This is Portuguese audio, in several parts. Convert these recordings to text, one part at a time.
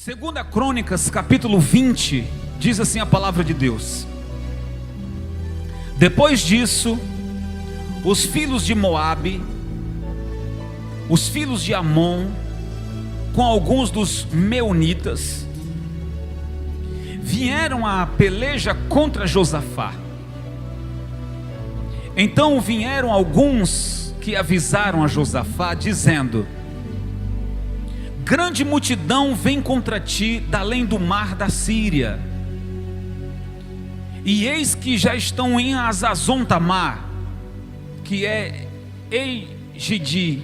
Segunda Crônicas, capítulo 20, diz assim a palavra de Deus: depois disso, os filhos de Moabe, os filhos de Amon, com alguns dos meunitas, vieram à peleja contra Josafá. Então vieram alguns que avisaram a Josafá, dizendo: grande multidão vem contra ti da além do mar da Síria, e eis que já estão em Hazazon Tamar, que é Engedi.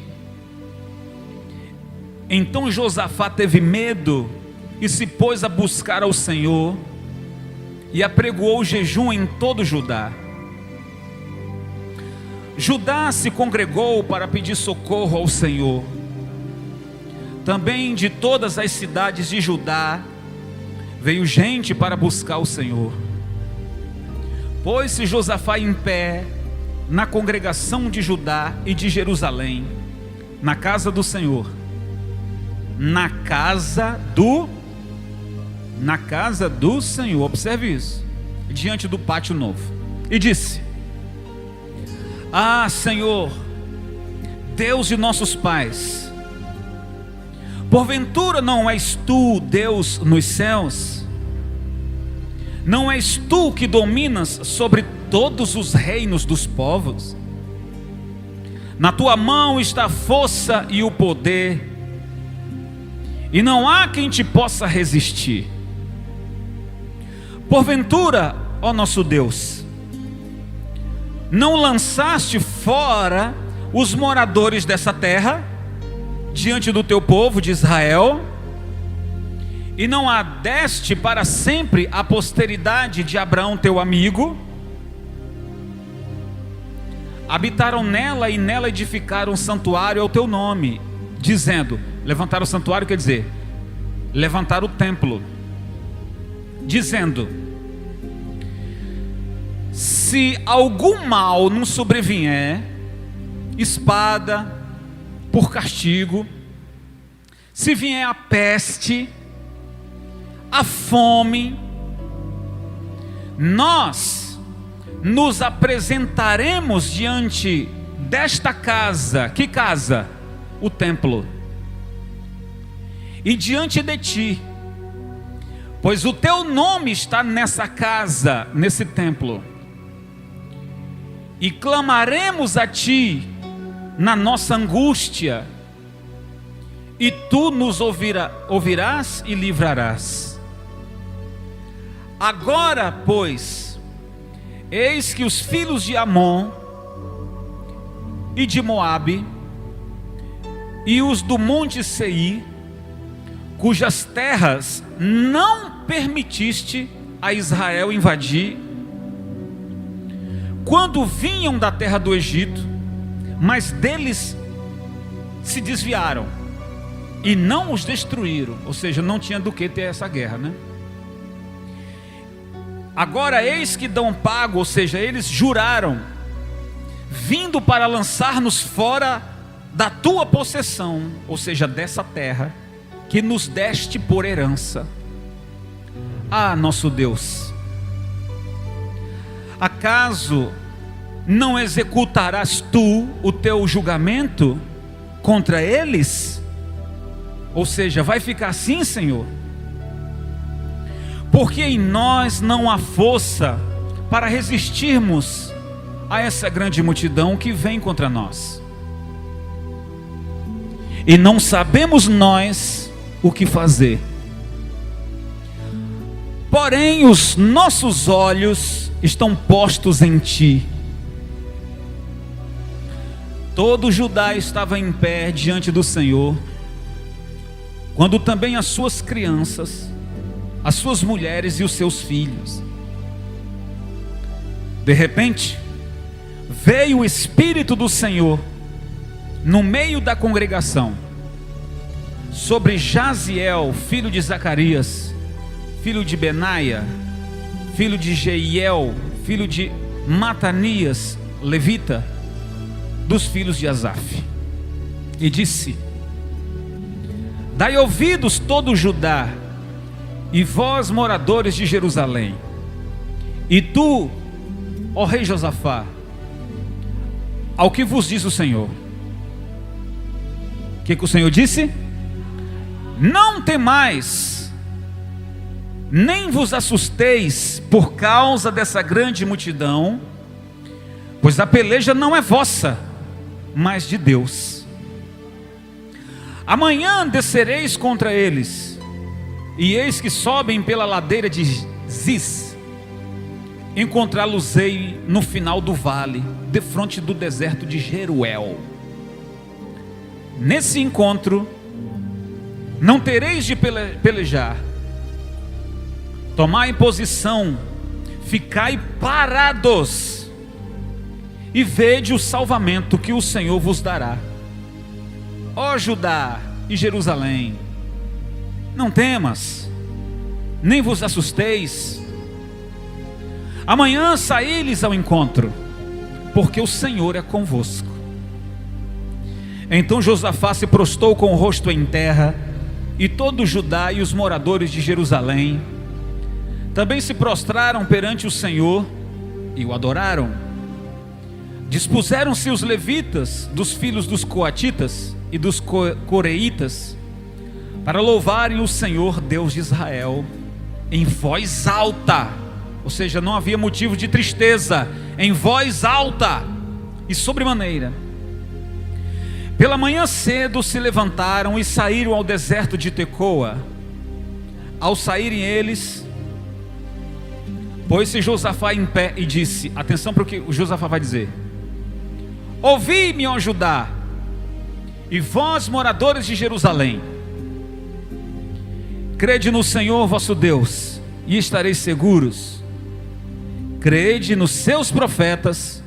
Então Josafá teve medo e se pôs a buscar ao Senhor, e apregoou jejum em todo Judá. Judá se congregou para pedir socorro ao Senhor. Também de todas as cidades de Judá veio gente para buscar o Senhor. Pôs-se Josafá em pé na congregação de Judá e de Jerusalém, na casa do Senhor, na casa do Senhor, observe isso, diante do pátio novo, e disse: ah, Senhor, Deus de nossos pais, porventura não és tu Deus nos céus? Não és tu que dominas sobre todos os reinos dos povos? Na tua mão está a força e o poder, e não há quem te possa resistir. Porventura, ó nosso Deus, não lançaste fora os moradores dessa terra diante do teu povo de Israel, e não a deste para sempre a posteridade de Abraão teu amigo? Habitaram nela e nela edificaram um santuário ao teu nome, dizendo, levantar o santuário quer dizer levantar o templo, dizendo: se algum mal não sobrevier, espada por castigo, se vier a peste, a fome, nós nos apresentaremos diante desta casa. Que casa? O templo. E diante de ti, pois o teu nome está nessa casa, nesse templo, e clamaremos a ti na nossa angústia, e tu nos ouvirás e livrarás. Agora, pois, eis que os filhos de Amon e de Moabe e os do monte Seir, cujas terras não permitiste a Israel invadir, quando vinham da terra do Egito, mas deles se desviaram e não os destruíram, ou seja, não tinha do que ter essa guerra, né? Agora eis que dão pago, ou seja, eles juraram, vindo para lançar-nos fora da tua possessão, ou seja, dessa terra que nos deste por herança. Ah, nosso Deus, acaso não executarás tu o teu julgamento contra eles? Ou seja, vai ficar assim, Senhor? Porque em nós não há força para resistirmos a essa grande multidão que vem contra nós, e não sabemos nós o que fazer. Porém os nossos olhos estão postos em ti. Todo Judá estava em pé diante do Senhor, quando também as suas crianças, as suas mulheres e os seus filhos. De repente veio o Espírito do Senhor no meio da congregação sobre Jaziel, filho de Zacarias, filho de Benaia, filho de Jeiel, filho de Matanias, levita, dos filhos de Asaf, e disse: dai ouvidos todo Judá E vós, moradores de Jerusalém, e tu, ó rei Josafá, ao que vos diz o Senhor? O que o Senhor disse? Não temais, nem vos assusteis por causa dessa grande multidão, pois a peleja não é vossa, mas de Deus. Amanhã descereis contra eles, e eis que sobem pela ladeira de Ziz. Encontrá-los-ei no final do vale, defronte do deserto de Jeruel. Nesse encontro, não tereis de pelejar. Tomai posição, ficai parados, e vede o salvamento que o Senhor vos dará. Ó Judá e Jerusalém, não temas, nem vos assusteis. Amanhã saí-lhes ao encontro, porque o Senhor é convosco. Então Josafá se prostrou com o rosto em terra, e todo Judá e os moradores de Jerusalém também se prostraram perante o Senhor e o adoraram. Dispuseram-se os levitas dos filhos dos coatitas e dos coreitas para louvarem o Senhor Deus de Israel em voz alta, ou seja, não havia motivo de tristeza, em voz alta e sobremaneira. Pela manhã cedo se levantaram e saíram ao deserto de Tecoa. Ao saírem eles, pôs-se Josafá em pé e disse, atenção para o que o Josafá vai dizer: ouvi-me, ó Judá, e vós, moradores de Jerusalém, crede no Senhor vosso Deus, e estareis seguros. Crede nos seus profetas,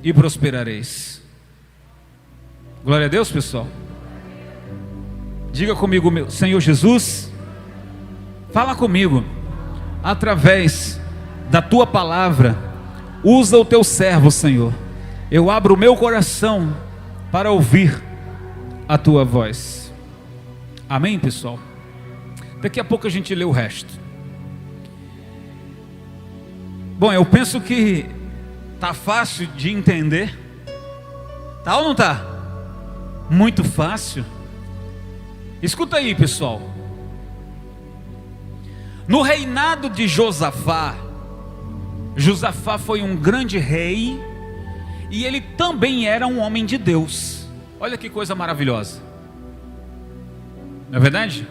e prosperareis. Glória a Deus, pessoal. Diga comigo, meu Senhor Jesus, fala comigo, através da tua palavra. Usa o teu servo, Senhor. Eu abro o meu coração para ouvir a tua voz. Amém, pessoal? Daqui a pouco a gente lê o resto. Bom, eu penso que tá fácil de entender. Tá ou não tá? Muito fácil. Escuta aí, pessoal. No reinado de Josafá, Josafá foi um grande rei, e ele também era um homem de Deus. Olha que coisa maravilhosa, não é verdade?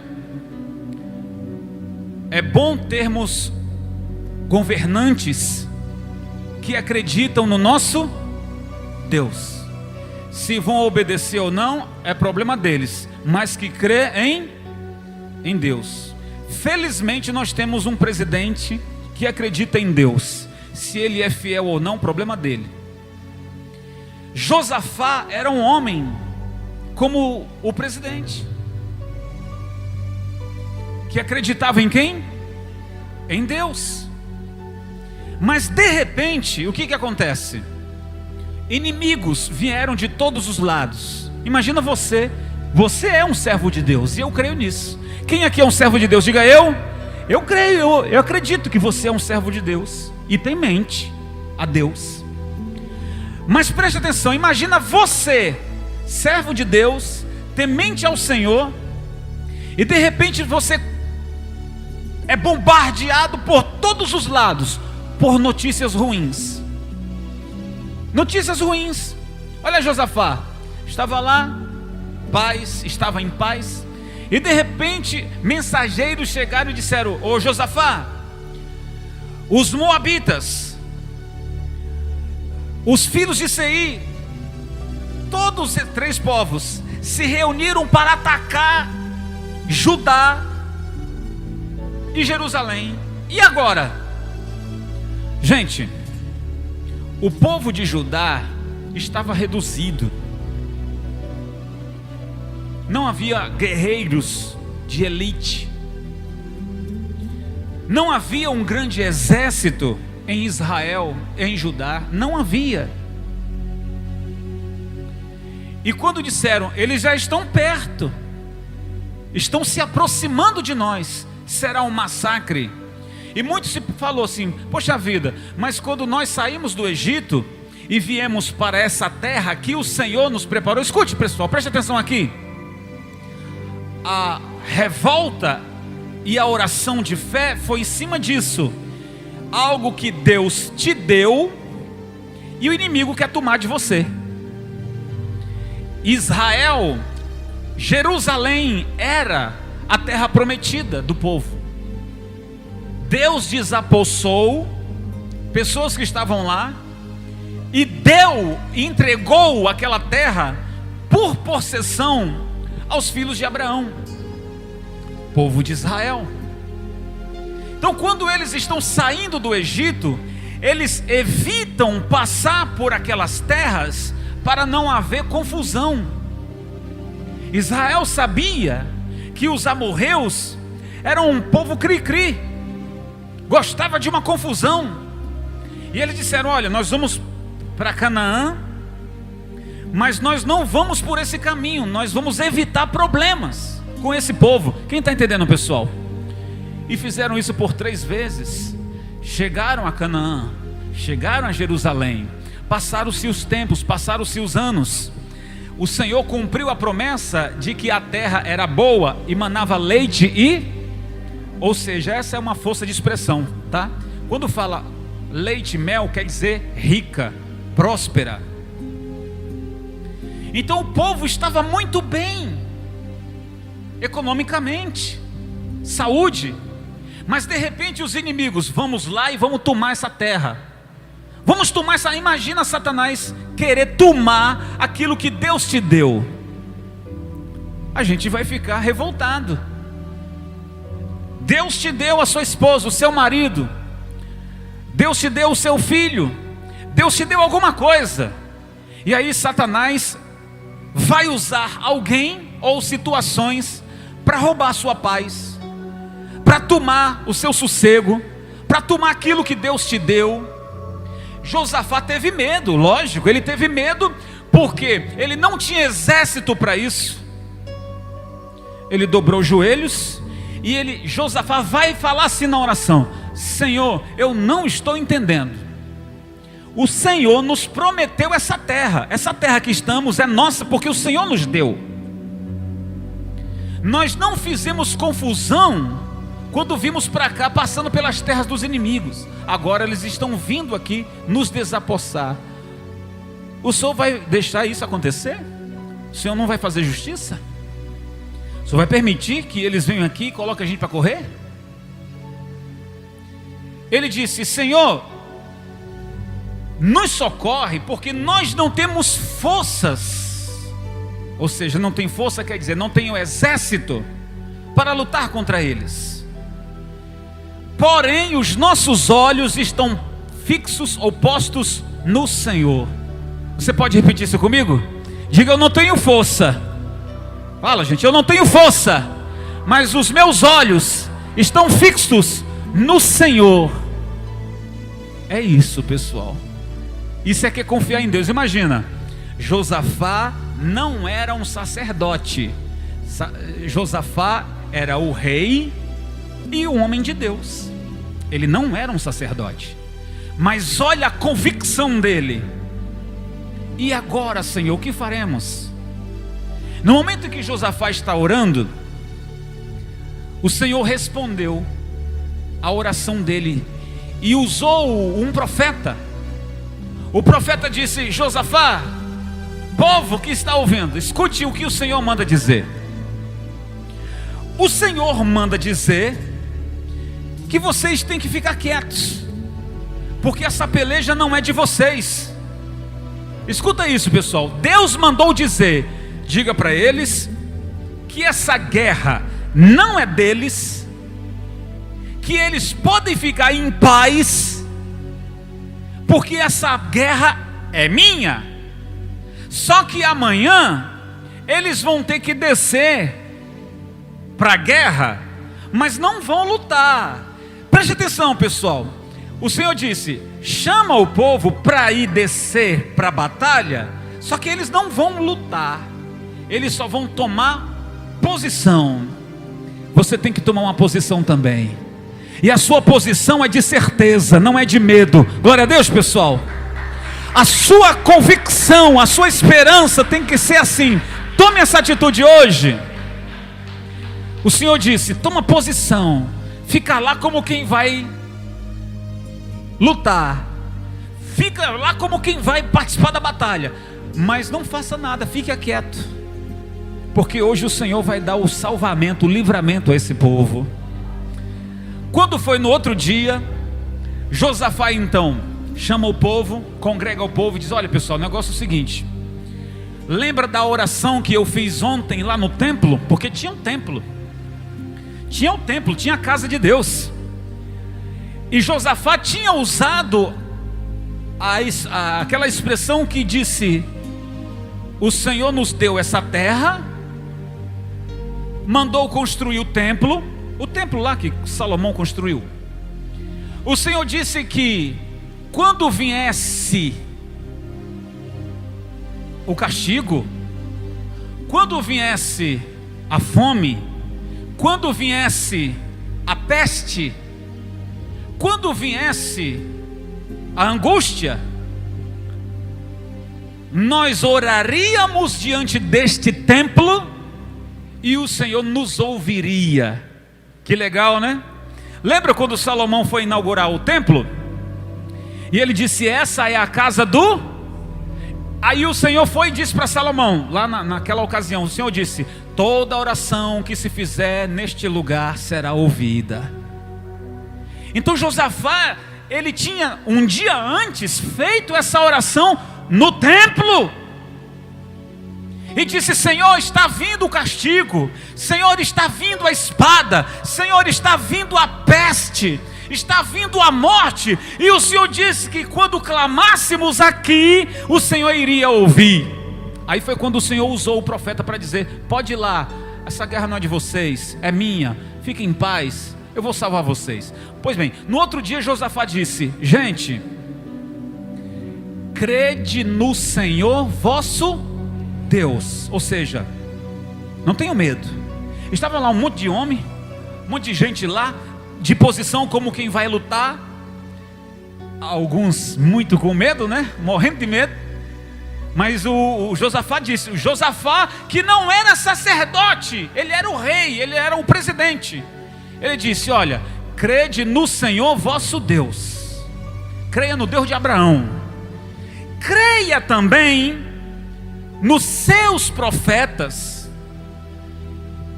É bom termos governantes que acreditam no nosso Deus. Se vão obedecer ou não, é problema deles, mas que crê em Deus. Felizmente nós temos um presidente que acredita em Deus. Se ele é fiel ou não, problema dele. Josafá era um homem como o presidente, que acreditava em quem? Em Deus. Mas de repente, o que acontece? Inimigos vieram de todos os lados. Imagina você é um servo de Deus, e eu creio nisso. Quem aqui é um servo de Deus? Diga eu. Eu creio, eu acredito que você é um servo de Deus e tem mente a Deus. Mas preste atenção, imagina você, servo de Deus, temente ao Senhor, e de repente você é bombardeado por todos os lados por notícias ruins. Notícias ruins. Olha Josafá, estava lá, estava em paz, e de repente mensageiros chegaram e disseram: ô Josafá, os moabitas, os filhos de Seir, todos os 3 povos se reuniram para atacar Judá e Jerusalém. E agora? Gente, o povo de Judá estava reduzido. Não havia guerreiros de elite. Não havia um grande exército em Israel, em Judá. Não havia. E quando disseram, eles já estão perto, estão se aproximando de nós, será um massacre. E muito se falou assim: poxa vida, mas quando nós saímos do Egito e viemos para essa terra que o Senhor nos preparou. Escute, pessoal, preste atenção aqui. A revolta e a oração de fé foi em cima disso. Algo que Deus te deu e o inimigo quer tomar de você. Israel, Jerusalém era a terra prometida do povo. Deus desapossou pessoas que estavam lá e entregou aquela terra por possessão aos filhos de Abraão, povo de Israel. Então, quando eles estão saindo do Egito, eles evitam passar por aquelas terras para não haver confusão. Israel sabia que os amorreus eram um povo cri-cri, gostava de uma confusão, e eles disseram: olha, nós vamos para Canaã, mas nós não vamos por esse caminho, nós vamos evitar problemas com esse povo. Quem está entendendo, pessoal? E fizeram isso por 3 vezes. Chegaram a Canaã, chegaram a Jerusalém, passaram-se os tempos, passaram-se os anos. O Senhor cumpriu a promessa de que a terra era boa e manava leite ou seja, essa é uma força de expressão, tá? Quando fala leite e mel, quer dizer rica, próspera. Então o povo estava muito bem economicamente, saúde. Mas de repente os inimigos: vamos lá e vamos tomar essa terra, vamos tomar essa. Imagina Satanás querer tomar aquilo que Deus te deu. A gente vai ficar revoltado. Deus te deu a sua esposa, o seu marido, Deus te deu o seu filho, Deus te deu alguma coisa, e aí Satanás vai usar alguém ou situações para roubar a sua paz, para tomar o seu sossego, para tomar aquilo que Deus te deu. Josafá teve medo, lógico, ele teve medo, porque ele não tinha exército para isso. Ele dobrou os joelhos e Josafá vai falar assim na oração: Senhor, eu não estou entendendo. O Senhor nos prometeu essa terra que estamos é nossa, porque o Senhor nos deu. Nós não fizemos confusão quando vimos para cá, passando pelas terras dos inimigos. Agora eles estão vindo aqui nos desapossar. O Senhor vai deixar isso acontecer? O Senhor não vai fazer justiça? O Senhor vai permitir que eles venham aqui e coloquem a gente para correr? Ele disse: Senhor, nos socorre, porque nós não temos forças. Ou seja, não tem força quer dizer não tem o exército para lutar contra eles. Porém os nossos olhos estão fixos ou postos no Senhor. Você pode repetir isso comigo? Diga: eu não tenho força. Fala, gente: eu não tenho força, mas os meus olhos estão fixos no Senhor. É isso, pessoal. Isso é que é confiar em Deus. Imagina, Josafá não era um sacerdote. Josafá era o rei e o homem de Deus. Ele não era um sacerdote. Mas olha a convicção dele. E agora, Senhor, o que faremos? No momento em que Josafá está orando, o Senhor respondeu a oração dele e usou um profeta. O profeta disse: Josafá, povo que está ouvindo, escute o que o Senhor manda dizer. O Senhor manda dizer que vocês têm que ficar quietos, porque essa peleja não é de vocês. Escuta isso, pessoal. Deus mandou dizer: diga para eles que essa guerra não é deles, que eles podem ficar em paz, porque essa guerra é minha. Só que amanhã eles vão ter que descer para a guerra, mas não vão lutar. Preste atenção, pessoal. O Senhor disse: chama o povo para ir descer para a batalha, só que eles não vão lutar, eles só vão tomar posição. você tem que tomar uma posição também. E a sua posição é de certeza, não é de medo. Glória a Deus, pessoal. A sua convicção, a sua esperança tem que ser assim. Tome essa atitude hoje. O Senhor disse: toma posição. Fica lá como quem vai lutar. Fica lá como quem vai participar da batalha. Mas não faça nada, fique quieto. Porque hoje o Senhor vai dar o salvamento, o livramento a esse povo. Quando foi no outro dia, Josafá então chama o povo, congrega o povo e diz: olha pessoal, o negócio é o seguinte. Lembra da oração que eu fiz ontem lá no templo? Porque tinha um templo. Tinha o templo, tinha a casa de Deus. E Josafá tinha usado aquela expressão que disse: o Senhor nos deu essa terra, mandou construir o templo lá que Salomão construiu. O Senhor disse que quando viesse o castigo, quando viesse a fome, quando viesse a peste, quando viesse a angústia, nós oraríamos diante deste templo e o Senhor nos ouviria. Que legal, né? Lembra quando Salomão foi inaugurar o templo? E ele disse: essa é a casa do... Aí o Senhor foi e disse para Salomão, lá naquela ocasião, o Senhor disse: toda oração que se fizer neste lugar será ouvida. Então Josafá, ele tinha um dia antes feito essa oração no templo. E disse: Senhor, está vindo o castigo, Senhor, está vindo a espada, Senhor, está vindo a peste, está vindo a morte. E o Senhor disse que quando clamássemos aqui, o Senhor iria ouvir. Aí foi quando o Senhor usou o profeta para dizer: pode ir lá, essa guerra não é de vocês, é minha, fiquem em paz, eu vou salvar vocês. Pois bem, no outro dia Josafá disse: gente, crede no Senhor vosso Deus. Ou seja, não tenham medo. Estava lá um monte de homem, um monte de gente lá, de posição como quem vai lutar. Alguns muito com medo, né? Morrendo de medo. Mas o Josafá disse, o Josafá que não era sacerdote, ele era o rei, ele era o presidente. Ele disse: olha, crede no Senhor vosso Deus, creia no Deus de Abraão, creia também nos seus profetas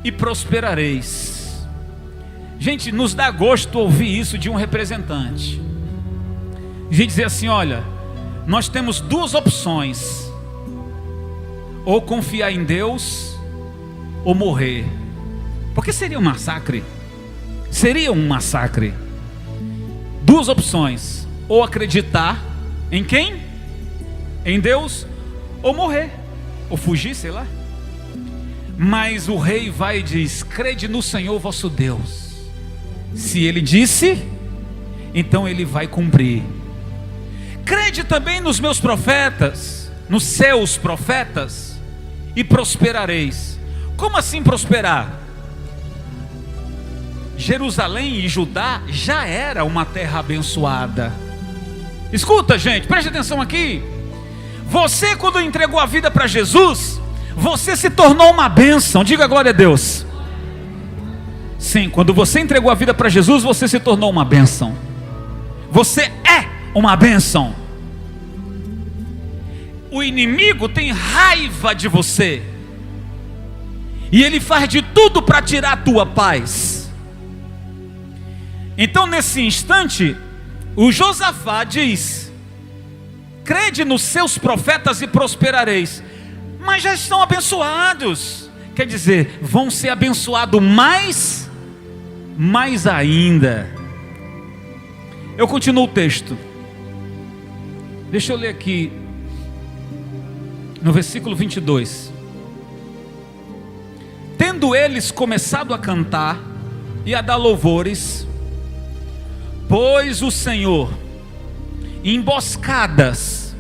e prosperareis. Gente, nos dá gosto ouvir isso de um representante. A gente dizer assim: olha, nós temos duas opções: ou confiar em Deus ou morrer. Porque seria um massacre. Seria um massacre. Duas opções: ou acreditar em quem? Em Deus, ou morrer, ou fugir, sei lá. Mas o rei vai e diz: crede no Senhor vosso Deus. Se ele disse, então ele vai cumprir. Crede também nos meus profetas, nos seus profetas, e prosperareis. Como assim prosperar? Jerusalém e Judá já era uma terra abençoada. Escuta, gente, preste atenção aqui. Você, quando entregou a vida para Jesus, você se tornou uma bênção. Diga glória a Deus. Sim, quando você entregou a vida para Jesus, você se tornou uma bênção. Você é uma bênção. O inimigo tem raiva de você, e ele faz de tudo para tirar a tua paz. Então nesse instante, o Josafá diz: crede nos seus profetas e prosperareis. Mas já estão abençoados. Quer dizer, vão ser abençoados mais ainda. Eu continuo o texto. Deixa eu ler aqui no versículo 22. Tendo eles começado a cantar e a dar louvores, pôs o Senhor emboscadas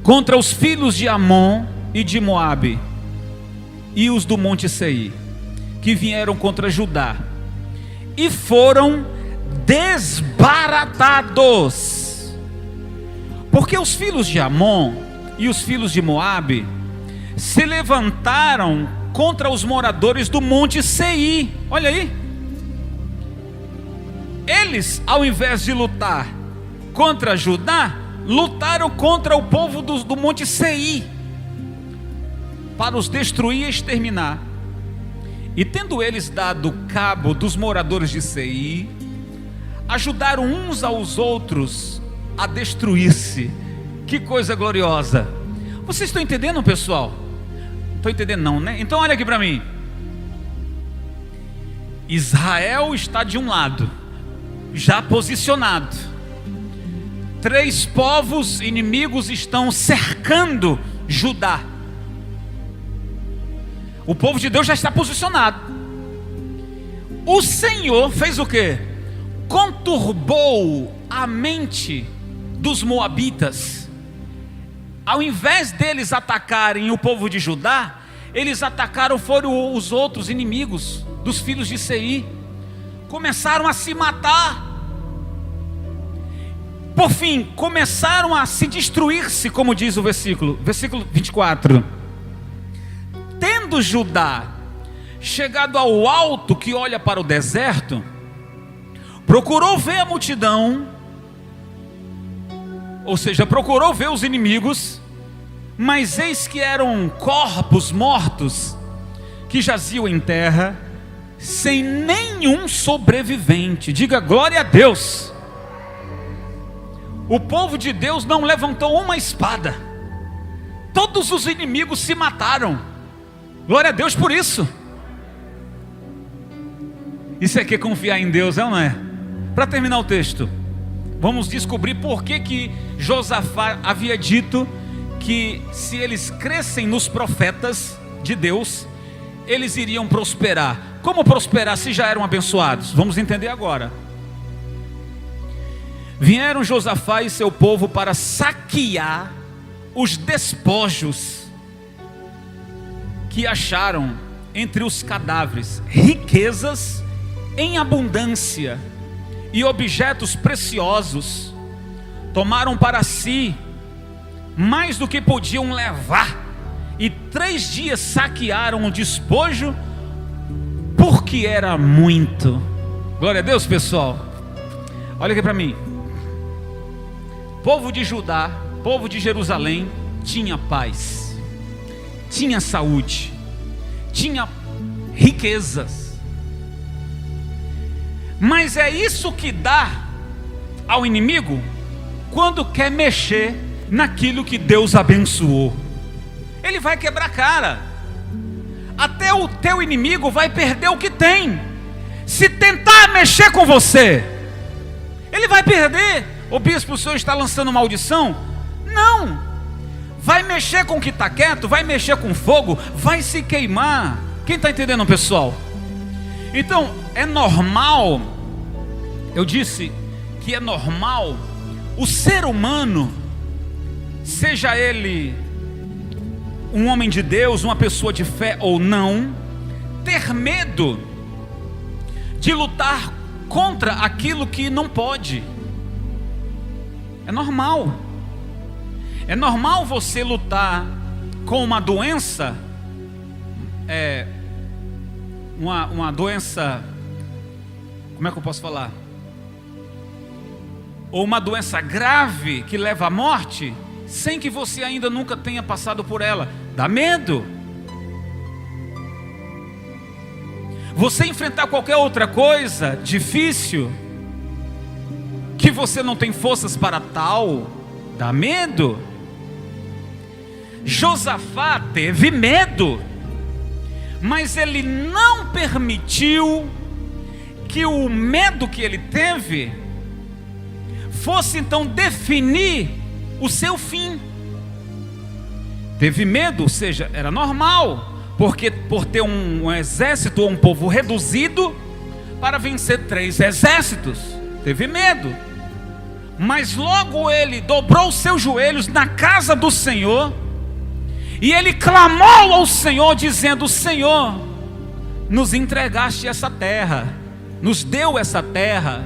contra os filhos de Amon e de Moabe e os do monte Seir. que vieram contra Judá e foram desbaratados, porque os filhos de Amon e os filhos de Moabe se levantaram contra os moradores do monte Seir. Olha aí, eles, ao invés de lutar contra Judá, lutaram contra o povo do monte Seir, para os destruir e exterminar. E tendo eles dado cabo dos moradores de Seir, ajudaram uns aos outros a destruir-se. Que coisa gloriosa! Vocês estão entendendo, pessoal? Estão entendendo não, né? Então olha aqui para mim. Israel está de um lado, já posicionado. 3 povos inimigos estão cercando Judá. O povo de Deus já está posicionado. O Senhor fez o quê? Conturbou a mente dos moabitas. Ao invés deles atacarem o povo de Judá, eles atacaram foram os outros inimigos dos filhos de Seir. Começaram a se matar. Por fim, começaram a se destruir-se, como diz o versículo 24. Tendo Judá chegado ao alto que olha para o deserto, procurou ver a multidão, ou seja, procurou ver os inimigos, mas eis que eram corpos mortos que jaziam em terra, sem nenhum sobrevivente. Diga glória a Deus. O povo de Deus não levantou uma espada, todos os inimigos se mataram. Glória a Deus por isso. Isso é que confiar em Deus, é ou não é? Para terminar o texto, vamos descobrir por que Josafá havia dito que se eles crescem nos profetas de Deus, eles iriam prosperar. Como prosperar se já eram abençoados? Vamos entender agora. Vieram Josafá e seu povo para saquear os despojos que acharam entre os cadáveres, riquezas em abundância e objetos preciosos. Tomaram para si mais do que podiam levar, e 3 dias saquearam o despojo, porque era muito. Glória a Deus, pessoal. Olha aqui para mim. Povo de Judá, povo de Jerusalém, tinha paz, tinha saúde, tinha riquezas. Mas é isso que dá ao inimigo quando quer mexer naquilo que Deus abençoou. Ele vai quebrar a cara. Até o teu inimigo vai perder o que tem. Se tentar mexer com você, ele vai perder. O bispo, o senhor está lançando maldição? Não. Vai mexer com o que está quieto, vai mexer com fogo, vai se queimar. Quem está entendendo, pessoal? Então, é normal, eu disse que é normal o ser humano, seja ele um homem de Deus, uma pessoa de fé ou não, ter medo de lutar contra aquilo que não pode. É normal. É normal você lutar com uma doença, uma doença, como é que eu posso falar? Ou uma doença grave que leva à morte, sem que você ainda nunca tenha passado por ela. Dá medo. Você enfrentar qualquer outra coisa difícil, que você não tem forças para tal, dá medo. Josafá teve medo, mas ele não permitiu que o medo que ele teve fosse então definir o seu fim. Teve medo, ou seja, era normal, porque por ter um exército ou um povo reduzido para vencer 3 exércitos, teve medo. Mas logo ele dobrou os seus joelhos na casa do Senhor, e ele clamou ao Senhor dizendo: Senhor, nos entregaste essa terra, nos deu essa terra.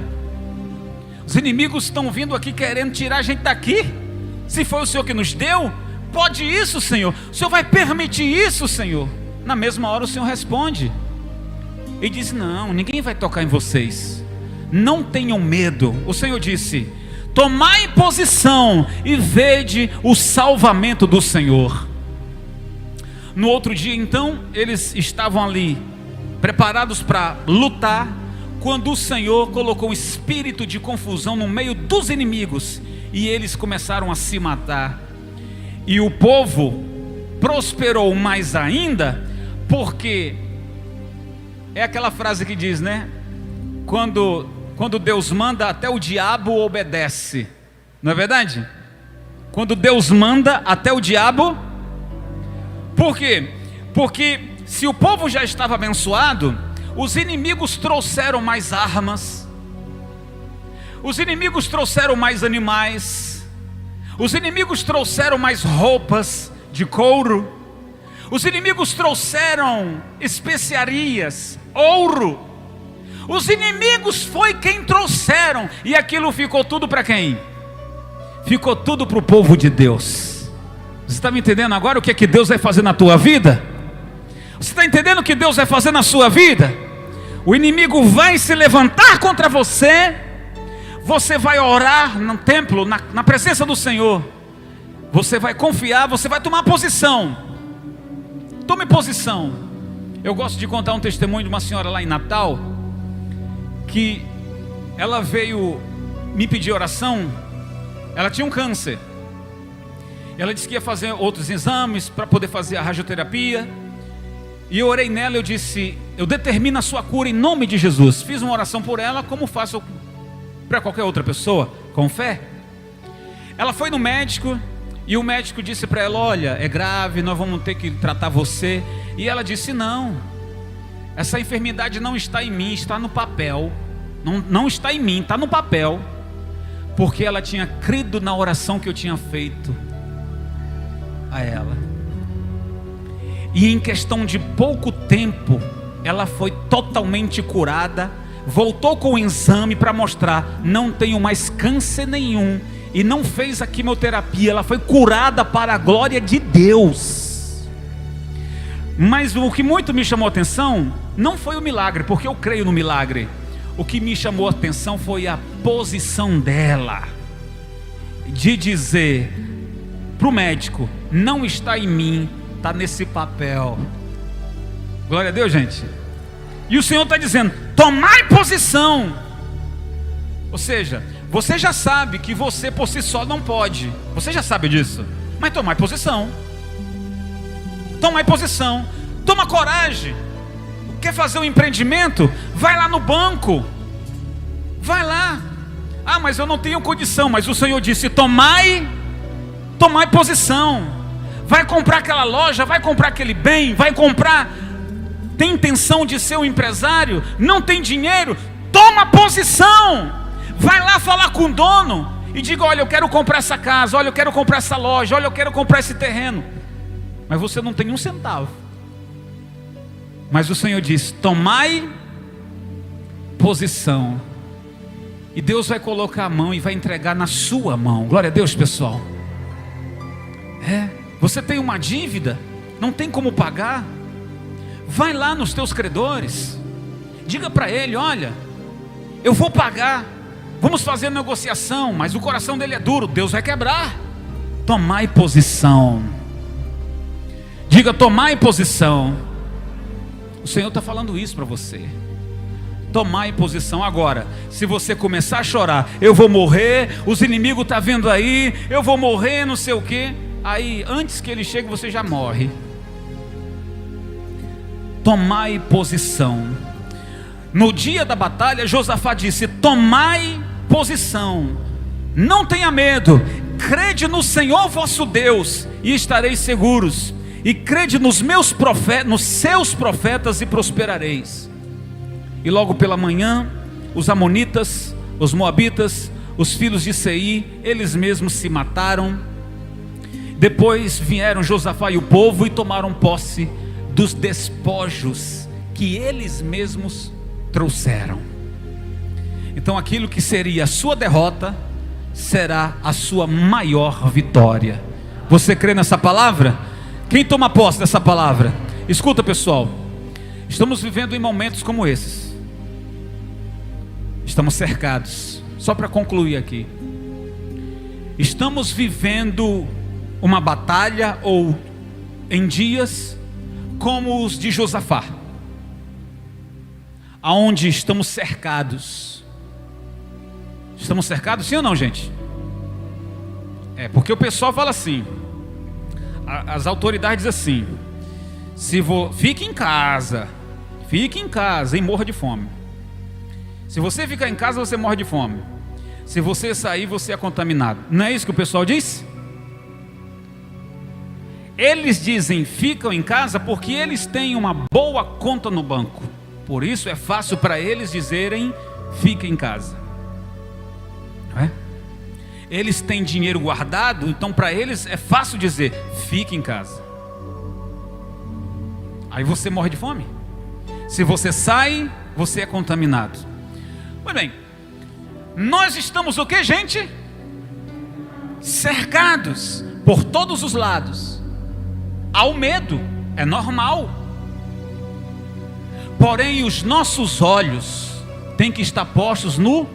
Os inimigos estão vindo aqui querendo tirar a gente daqui. Se foi o Senhor que nos deu, pode isso, Senhor? O Senhor vai permitir isso, Senhor? Na mesma hora o Senhor responde e diz: não, ninguém vai tocar em vocês, não tenham medo. O Senhor disse: tomai posição e vede o salvamento do Senhor. No outro dia então, eles estavam ali, preparados para lutar, quando o Senhor colocou um espírito de confusão no meio dos inimigos, e eles começaram a se matar. E o povo prosperou mais ainda, porque é aquela frase que diz, né? Quando Deus manda, até o diabo obedece. Não é verdade? Quando Deus manda, até o diabo. Por quê? Porque se o povo já estava abençoado, os inimigos trouxeram mais armas, os inimigos trouxeram mais animais, os inimigos trouxeram mais roupas de couro, os inimigos trouxeram especiarias, ouro. Os inimigos foi quem trouxeram, e aquilo ficou tudo para quem? Ficou tudo para o povo de Deus. Você está me entendendo agora o que é que Deus vai fazer na tua vida? Você está entendendo o que Deus vai fazer na sua vida? O inimigo vai se levantar contra você, você vai orar no templo, na presença do Senhor, você vai confiar, você vai tomar posição. Tome posição. Eu gosto de contar um testemunho de uma senhora lá em Natal, que ela veio me pedir oração. Ela tinha um câncer, ela disse que ia fazer outros exames para poder fazer a radioterapia, e eu orei nela. Eu disse: eu determino a sua cura em nome de Jesus. Fiz uma oração por ela, como faço para qualquer outra pessoa, com fé. Ela foi no médico, e o médico disse para ela: olha, é grave, nós vamos ter que tratar você. E ela disse: não, essa enfermidade não está em mim, está no papel. Não está em mim, está no papel. Porque ela tinha crido na oração que eu tinha feito a ela. E em questão de pouco tempo, ela foi totalmente curada. Voltou com o exame para mostrar: não tenho mais câncer nenhum. E não fez a quimioterapia, ela foi curada para a glória de Deus. Mas o que muito me chamou a atenção não foi o milagre, porque eu creio no milagre. O que me chamou a atenção foi a posição dela, de dizer para o médico: não está em mim, está nesse papel. Glória a Deus, gente. E o Senhor está dizendo: tomai posição. Ou seja, você já sabe que você por si só não pode. Você já sabe disso. Mas tomai posição. Tomai posição. Toma coragem. Quer fazer um empreendimento? Vai lá no banco. Vai lá. Ah, mas eu não tenho condição. Mas o Senhor disse: tomai posição. Vai comprar aquela loja, vai comprar aquele bem, vai comprar. Tem intenção de ser um empresário? Não tem dinheiro? Toma posição. Vai lá falar com o dono e diga: olha, eu quero comprar essa casa, olha, eu quero comprar essa loja, olha, eu quero comprar esse terreno. Mas você não tem um centavo. Mas o Senhor diz: tomai posição. E Deus vai colocar a mão e vai entregar na sua mão. Glória a Deus, pessoal. Você tem uma dívida, não tem como pagar. Vai lá nos teus credores, diga para ele: olha, eu vou pagar, vamos fazer negociação. Mas o coração dele é duro, Deus vai quebrar. Tomai posição. Diga: tomai posição. O Senhor está falando isso para você. Tomai posição. Agora, se você começar a chorar: eu vou morrer, os inimigos estão vindo aí, eu vou morrer, não sei o que. Aí, antes que ele chegue, você já morre. Tomai posição. No dia da batalha, Josafá disse: tomai posição, não tenha medo, crede no Senhor vosso Deus e estareis seguros, e crede nos seus profetas e prosperareis. E logo pela manhã, os amonitas, os moabitas, os filhos de Seir, eles mesmos se mataram. Depois vieram Josafá e o povo e tomaram posse dos despojos que eles mesmos trouxeram. Então aquilo que seria a sua derrota será a sua maior vitória. Você crê nessa palavra? Quem toma posse dessa palavra? Escuta, pessoal, estamos vivendo em momentos como esses. Estamos cercados. Só para concluir aqui, estamos vivendo uma batalha, ou em dias como os de Josafá, aonde estamos cercados. Estamos cercados, sim ou não, gente? Porque o pessoal fala assim, as autoridades dizem assim: fique em casa e morra de fome. Se você ficar em casa, você morre de fome. Se você sair, você é contaminado. Não é isso que o pessoal diz? Eles dizem ficam em casa porque eles têm uma boa conta no banco. Por isso é fácil para eles dizerem fique em casa. Não é? Eles têm dinheiro guardado, então para eles é fácil dizer fique em casa. Aí você morre de fome. Se você sai, você é contaminado. Muito bem, nós estamos o que, gente? Cercados por todos os lados. Há o medo, é normal. Porém, os nossos olhos têm que estar postos no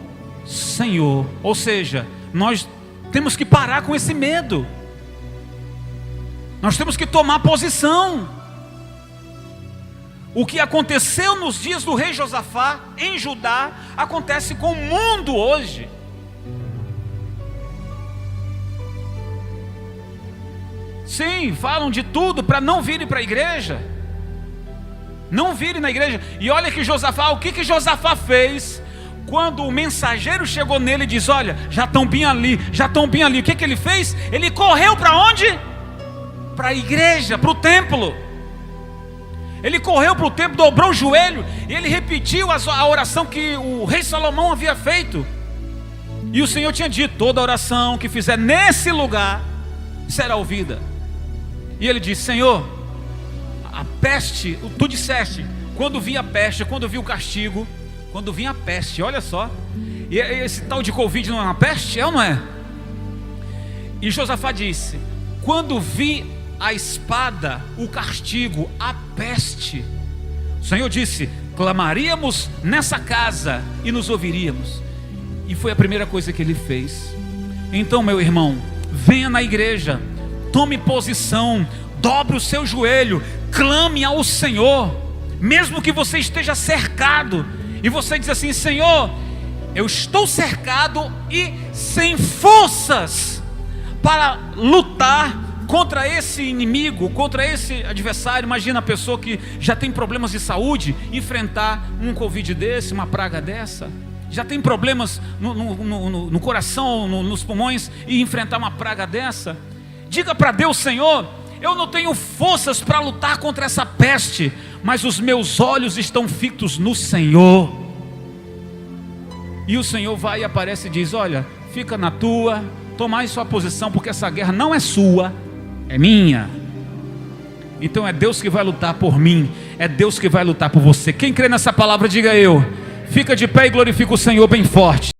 Senhor. Ou seja, nós temos que parar com esse medo. Nós temos que tomar posição. O que aconteceu nos dias do rei Josafá em Judá acontece com o mundo hoje. Sim, falam de tudo para não virem para a igreja. Não virem na igreja. E olha que Josafá, o que Josafá fez? Quando o mensageiro chegou nele e diz: olha, já estão bem ali, já estão bem ali. O que ele fez? Ele correu para onde? Para a igreja, para o templo. Ele correu para o templo, dobrou o joelho e ele repetiu a oração que o rei Salomão havia feito. E o Senhor tinha dito: toda oração que fizer nesse lugar será ouvida. E ele disse: Senhor, a peste, tu disseste, quando vinha a peste, quando vinha o castigo, quando vinha a peste, olha só, e esse tal de Covid não é uma peste? É ou não é? E Josafá disse: quando vi a espada, o castigo, a peste, o Senhor disse: clamaríamos nessa casa e nos ouviríamos. E foi a primeira coisa que ele fez. Então, meu irmão, venha na igreja, tome posição, dobre o seu joelho, clame ao Senhor, mesmo que você esteja cercado, e você diz assim: Senhor, eu estou cercado e sem forças para lutar contra esse inimigo, contra esse adversário. Imagina a pessoa que já tem problemas de saúde enfrentar um Covid desse, uma praga dessa. Já tem problemas no coração, nos pulmões, e enfrentar uma praga dessa. Diga para Deus: Senhor, eu não tenho forças para lutar contra essa peste, mas os meus olhos estão fitos no Senhor. E o Senhor vai e aparece e diz: olha, fica na tua, tomai sua posição, porque essa guerra não é sua, é minha. Então é Deus que vai lutar por mim, é Deus que vai lutar por você. Quem crê nessa palavra, diga eu. Fica de pé e glorifica o Senhor bem forte.